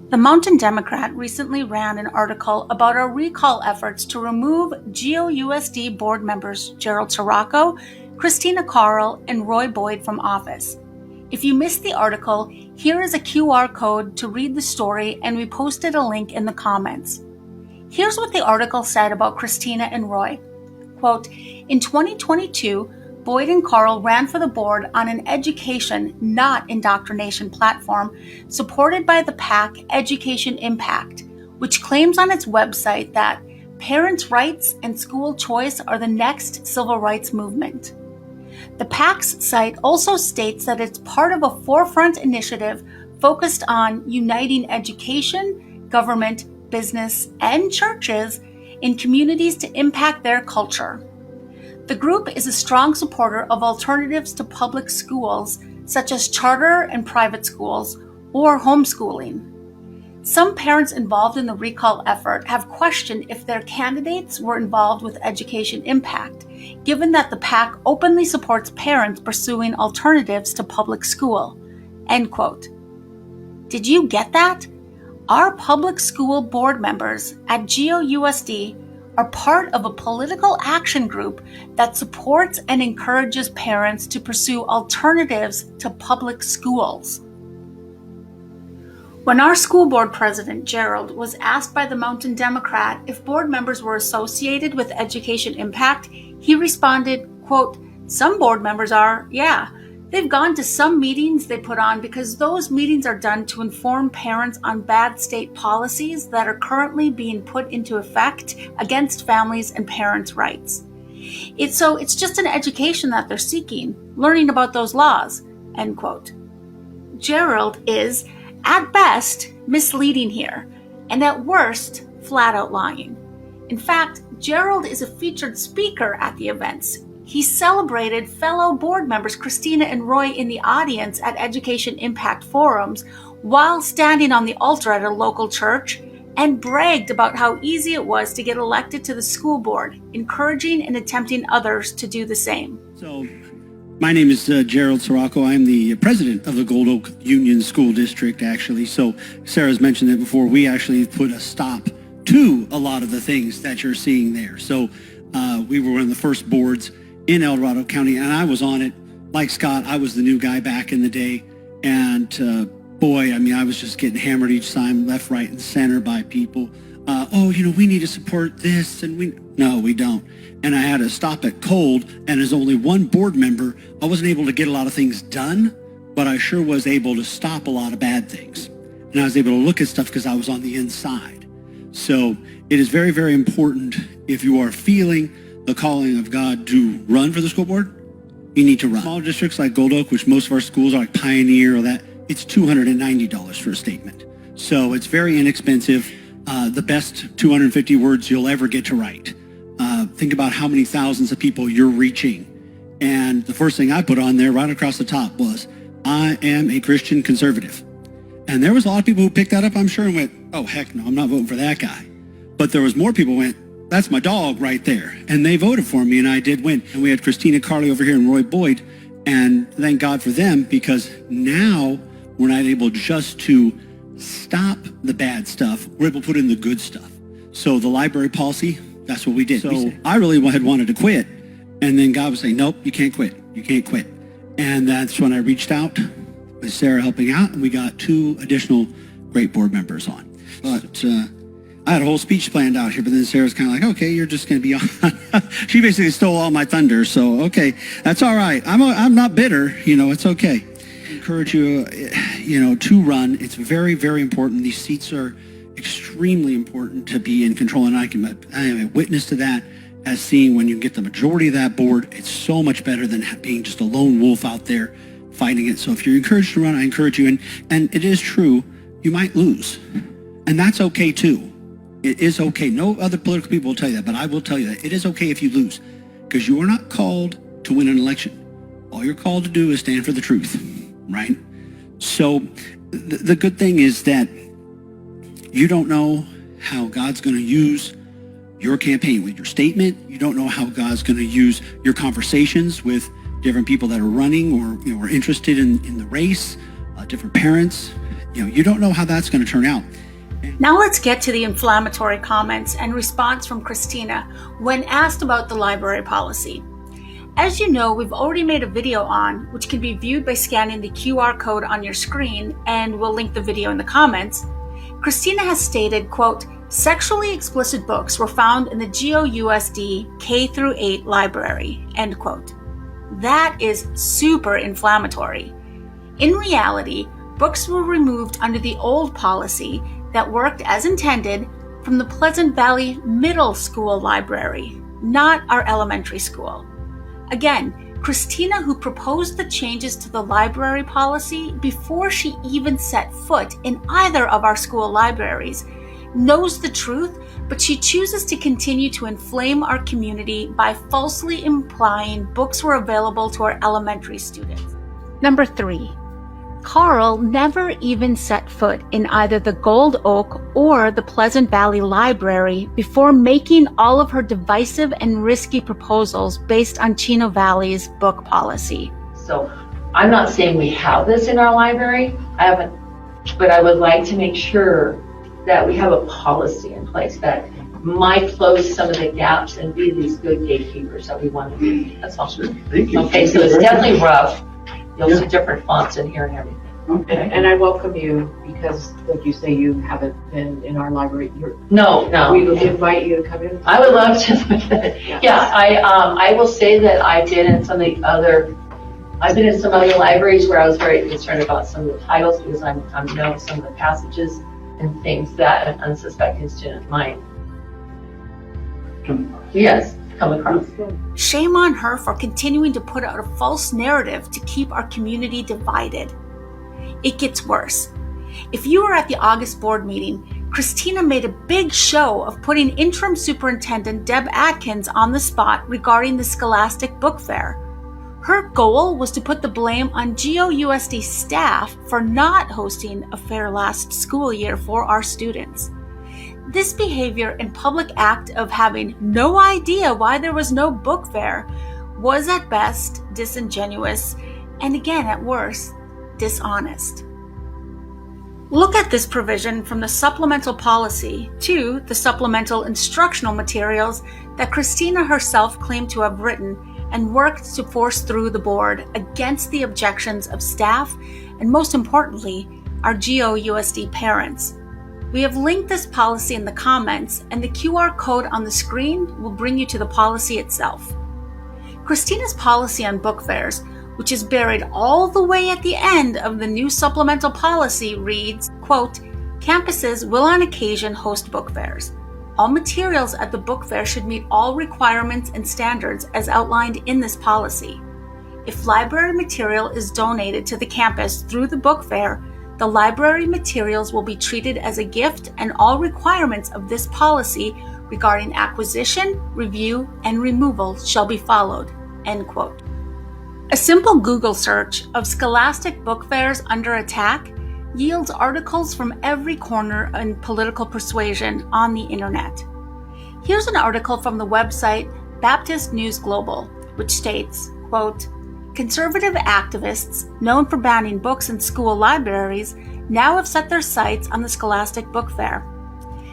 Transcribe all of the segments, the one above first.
The Mountain Democrat recently ran an article about our recall efforts to remove GOUSD board members Gerald Sirocco, Christina Karle, and Roy Boyd from office. If you missed the article, here is a QR code to read the story, and we posted a link in the comments. Here's what the article said about Christina and Roy. Quote, in 2022, Boyd and Karle ran for the board on an education, not indoctrination platform supported by the PAC Education Impact, which claims on its website that parents' rights and school choice are the next civil rights movement. The PAC's site also states that it's part of a forefront initiative focused on uniting education, government, business, and churches in communities to impact their culture. The group is a strong supporter of alternatives to public schools, such as charter and private schools, or homeschooling. Some parents involved in the recall effort have questioned if their candidates were involved with Education Impact, given that the PAC openly supports parents pursuing alternatives to public school. End quote. Did you get that? Our public school board members at GOUSD are part of a political action group that supports and encourages parents to pursue alternatives to public schools. When our school board president, Gerald, was asked by the Mountain Democrat if board members were associated with Education Impact, he responded, quote, some board members are, yeah. They've gone to some meetings they put on because those meetings are done to inform parents on bad state policies that are currently being put into effect against families and parents' rights. It's just an education that they're seeking, learning about those laws, end quote. Gerald is, at best, misleading here, and at worst, flat out lying. In fact, Gerald is a featured speaker at the events. He celebrated fellow board members Christina and Roy in the audience at Education Impact forums while standing on the altar at a local church, and bragged about how easy it was to get elected to the school board, encouraging and attempting others to do the same. So, my name is Gerald Sirocco. I'm the president of the Gold Oak Union School District, actually. So Sarah's mentioned it before. We actually put a stop to a lot of the things that you're seeing there. So we were one of the first boards in El Dorado County, and I was on it. Like Scott, I was the new guy back in the day, and boy, I mean, I was just getting hammered each time, left, right, and center by people. We need to support this, and no, we don't. And I had to stop it cold, and as only one board member, I wasn't able to get a lot of things done, but I sure was able to stop a lot of bad things. And I was able to look at stuff because I was on the inside. So it is very, very important, if you are feeling the calling of God to run for the school board, you need to run. Small districts like Gold Oak, which most of our schools are like Pioneer or that, it's $290 for a statement. So it's very inexpensive. The best 250 words you'll ever get to write. Think about how many thousands of people you're reaching. And the first thing I put on there right across the top was, I am a Christian conservative. And there was a lot of people who picked that up, I'm sure, and went, oh, heck no, I'm not voting for that guy. But there was more people who went, that's my dog right there. And they voted for me, and I did win. And we had Christina Karle over here and Roy Boyd, and thank God for them, because now we're not able just to stop the bad stuff. We're able to put in the good stuff. So the library policy, that's what we did. So I really had wanted to quit, and then God was saying, nope, you can't quit. You can't quit. And that's when I reached out with Sarah helping out, and we got 2 additional great board members on. But I had a whole speech planned out here, but then Sarah's kind of like, okay, you're just going to be on. She basically stole all my thunder, so okay, that's all right. I'm not bitter, it's okay. I encourage you, to run. It's very, very important. These seats are extremely important to be in control, and I am a witness to that, as seeing when you get the majority of that board, it's so much better than being just a lone wolf out there fighting it. So if you're encouraged to run, I encourage you, and it is true, you might lose, and that's okay too. It is okay. No other political people will tell you that, but I will tell you that it is okay if you lose, because you are not called to win an election. All you're called to do is stand for the truth, right? So the good thing is that you don't know how God's going to use your campaign with your statement. You don't know how God's going to use your conversations with different people that are running or are interested in the race, different parents. You don't know how that's going to turn out. Now let's get to the inflammatory comments and response from Christina when asked about the library policy. As you know, we've already made a video on, which can be viewed by scanning the QR code on your screen, and we'll link the video in the comments. Christina has stated, quote, "Sexually explicit books were found in the GOUSD K-8 library," end quote. That is super inflammatory. In reality, books were removed under the old policy that worked as intended from the Pleasant Valley Middle School library, not our elementary school. Again, Christina, who proposed the changes to the library policy before she even set foot in either of our school libraries, knows the truth, but she chooses to continue to inflame our community by falsely implying books were available to our elementary students. Number 3. Karle never even set foot in either the Gold Oak or the Pleasant Valley Library before making all of her divisive and risky proposals based on Chino Valley's book policy. So I'm not saying we have this in our library, I haven't, but I would like to make sure that we have a policy in place that might close some of the gaps and be these good gatekeepers that we want to be. That's all. Thank you. Okay, so it's definitely rough. You'll see different fonts in here and everything. Okay. And I welcome you because, like you say, you haven't been in our library. No. We will invite you to come in. I would love to. Yeah, I will say that I did in some of the other, I've been in some other libraries where I was very concerned about some of the titles because I'm known some of the passages and things that an unsuspecting student might, come across. Shame on her for continuing to put out a false narrative to keep our community divided. It gets worse. If you were at the August board meeting, Christina made a big show of putting interim superintendent Deb Atkins on the spot regarding the Scholastic Book Fair. Her goal was to put the blame on GOUSD staff for not hosting a fair last school year for our students. This behavior and public act of having no idea why there was no book fair was at best disingenuous and again at worst dishonest. Look at this provision from the supplemental policy to the supplemental instructional materials that Christina herself claimed to have written and worked to force through the board against the objections of staff and, most importantly, our GOUSD parents. We have linked this policy in the comments, and the QR code on the screen will bring you to the policy itself. Christina's policy on book fairs, which is buried all the way at the end of the new supplemental policy, reads, quote, "Campuses will on occasion host book fairs. All materials at the book fair should meet all requirements and standards as outlined in this policy. If library material is donated to the campus through the book fair, the library materials will be treated as a gift and all requirements of this policy regarding acquisition, review, and removal shall be followed," end quote. A simple Google search of Scholastic book fairs under attack yields articles from every corner and political persuasion on the internet. Here's an article from the website Baptist News Global, which states, quote, "Conservative activists, known for banning books in school libraries, now have set their sights on the Scholastic Book Fair.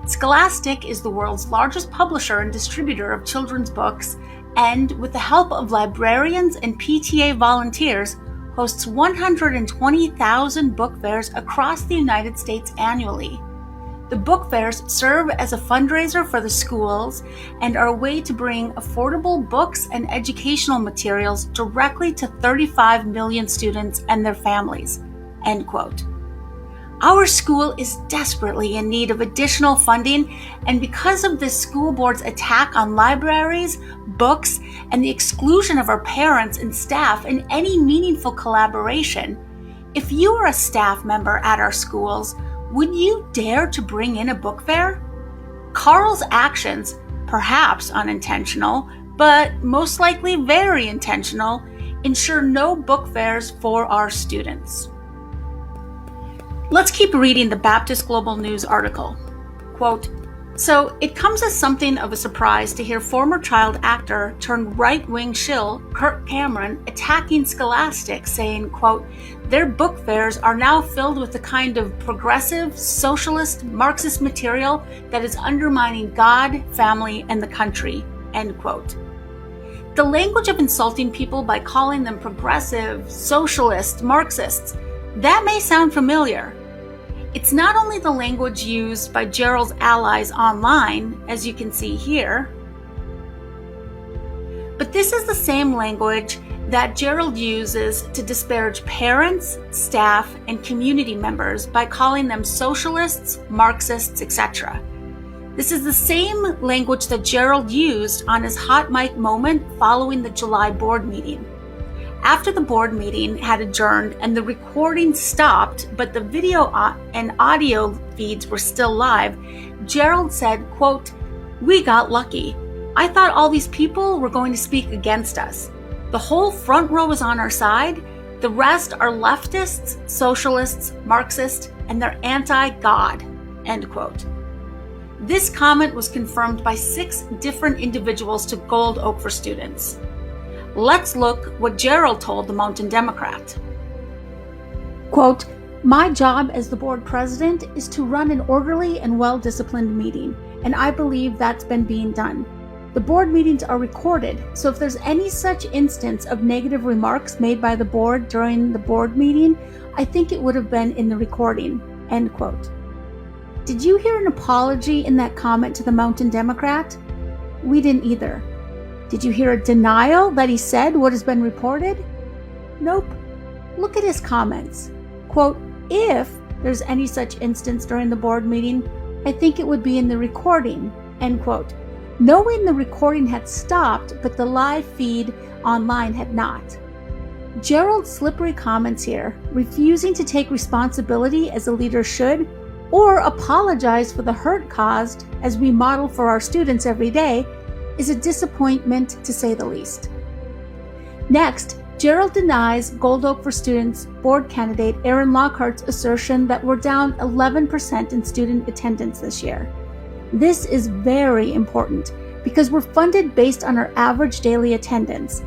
Scholastic is the world's largest publisher and distributor of children's books, and with the help of librarians and PTA volunteers, hosts 120,000 book fairs across the United States annually. The book fairs serve as a fundraiser for the schools and are a way to bring affordable books and educational materials directly to 35 million students and their families," end quote. Our school is desperately in need of additional funding, and because of the school board's attack on libraries, books, and the exclusion of our parents and staff in any meaningful collaboration, if you are a staff member at our schools, would you dare to bring in a book fair? Karle's actions, perhaps unintentional, but most likely very intentional, ensure no book fairs for our students. Let's keep reading the Baptist Global News article. Quote, So it comes as something of a surprise to hear former child actor turned right-wing shill Kirk Cameron attacking Scholastic, saying, quote, "Their book fairs are now filled with the kind of progressive, socialist, Marxist material that is undermining God, family, and the country," end quote. The language of insulting people by calling them progressive, socialist, Marxists, that may sound familiar. It's not only the language used by Gerald's allies online, as you can see here, but this is the same language that Gerald uses to disparage parents, staff, and community members by calling them socialists, Marxists, etc. This is the same language that Gerald used on his hot mic moment following the July board meeting. After the board meeting had adjourned and the recording stopped, but the video and audio feeds were still live, Gerald said, quote, "We got lucky. I thought all these people were going to speak against us. The whole front row is on our side. The rest are leftists, socialists, Marxists, and they're anti-God," end quote. This comment was confirmed by 6 different individuals to Gold Oak for Students. Let's look what Gerald told the Mountain Democrat. Quote, "My job as the board president is to run an orderly and well-disciplined meeting, and I believe that's been being done. The board meetings are recorded, so if there's any such instance of negative remarks made by the board during the board meeting, I think it would have been in the recording," end quote. Did you hear an apology in that comment to the Mountain Democrat? We didn't either. Did you hear a denial that he said what has been reported? Nope. Look at his comments. Quote, "If there's any such instance during the board meeting, I think it would be in the recording," end quote. Knowing the recording had stopped, but the live feed online had not. Gerald's slippery comments here, refusing to take responsibility as a leader should, or apologize for the hurt caused as we model for our students every day, is a disappointment to say the least. Next, Gerald denies Gold Oak for Students board candidate Aaron Lockhart's assertion that we're down 11% in student attendance this year. This is very important because we're funded based on our average daily attendance.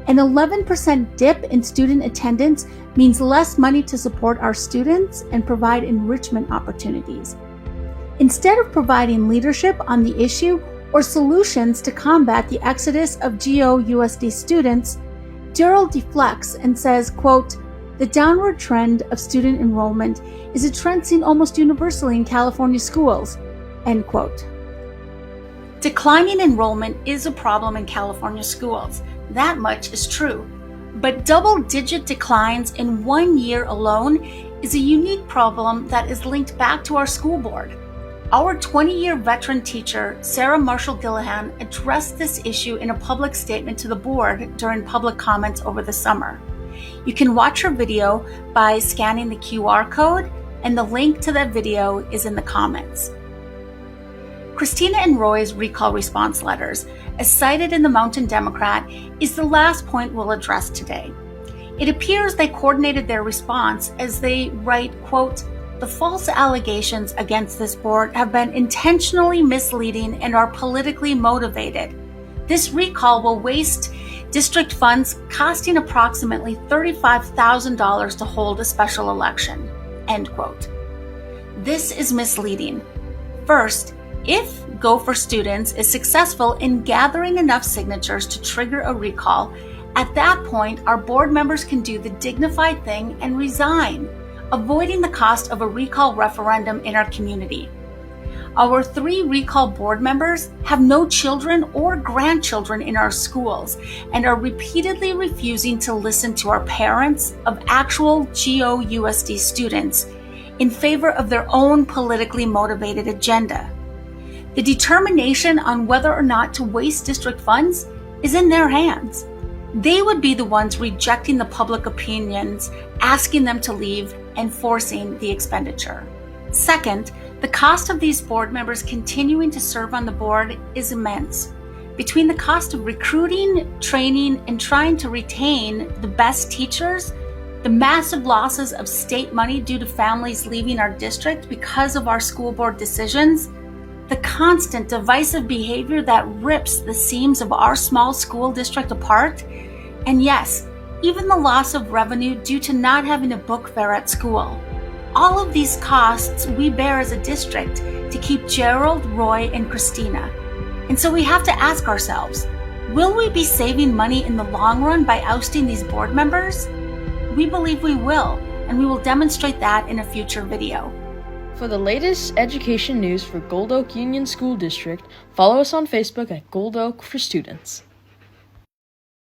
An 11% dip in student attendance means less money to support our students and provide enrichment opportunities. Instead of providing leadership on the issue or solutions to combat the exodus of GOUSD students, Gerald deflects and says, quote, "The downward trend of student enrollment is a trend seen almost universally in California schools," end quote. Declining enrollment is a problem in California schools. That much is true. But double-digit declines in 1 year alone is a unique problem that is linked back to our school board. Our 20-year veteran teacher, Sarah Marshall-Gillihan, addressed this issue in a public statement to the board during public comments over the summer. You can watch her video by scanning the QR code, and the link to that video is in the comments. Christina and Roy's recall response letters, as cited in the Mountain Democrat, is the last point we'll address today. It appears they coordinated their response as they write, quote, "The false allegations against this board have been intentionally misleading and are politically motivated. This recall will waste district funds costing approximately $35,000 to hold a special election," end quote. This is misleading. First, if Go for Students is successful in gathering enough signatures to trigger a recall, at that point, our board members can do the dignified thing and resign, avoiding the cost of a recall referendum in our community. Our 3 recall board members have no children or grandchildren in our schools and are repeatedly refusing to listen to our parents of actual GOUSD students in favor of their own politically motivated agenda. The determination on whether or not to waste district funds is in their hands. They would be the ones rejecting the public opinions, asking them to leave, and forcing the expenditure. Second, the cost of these board members continuing to serve on the board is immense. Between the cost of recruiting, training, and trying to retain the best teachers, the massive losses of state money due to families leaving our district because of our school board decisions, the constant divisive behavior that rips the seams of our small school district apart, and yes, even the loss of revenue due to not having a book fair at school. All of these costs we bear as a district to keep Gerald, Roy, and Christina. And so we have to ask ourselves, will we be saving money in the long run by ousting these board members? We believe we will, and we will demonstrate that in a future video. For the latest education news for Gold Oak Union School District, follow us on Facebook at Gold Oak for Students.